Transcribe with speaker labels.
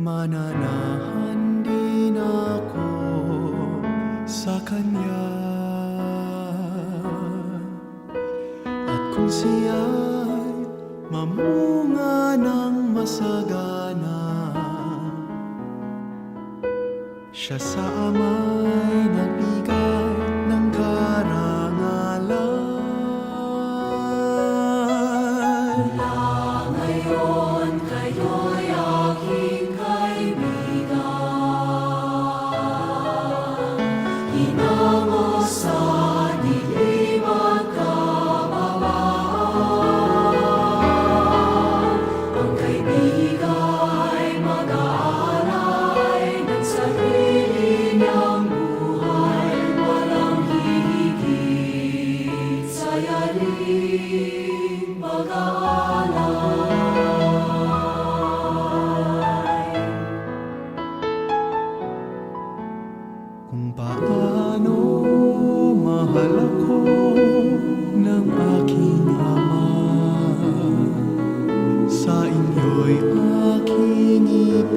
Speaker 1: mananahan din ako sa Kanya. At kung siya'y mamunga ng masagana, siya sa Ama'y nagbigay ng karangalan.
Speaker 2: Ngayon kayo'y aking kaibigan, hinango sa dilim at kababaan. Ang kaibiga'y mag-aalay ng sarili niyang buhay, walang hihigit sa yaring pag-aalay.
Speaker 1: Kung paano mahal ako ng aking Ama, sa inyo'y aking ibig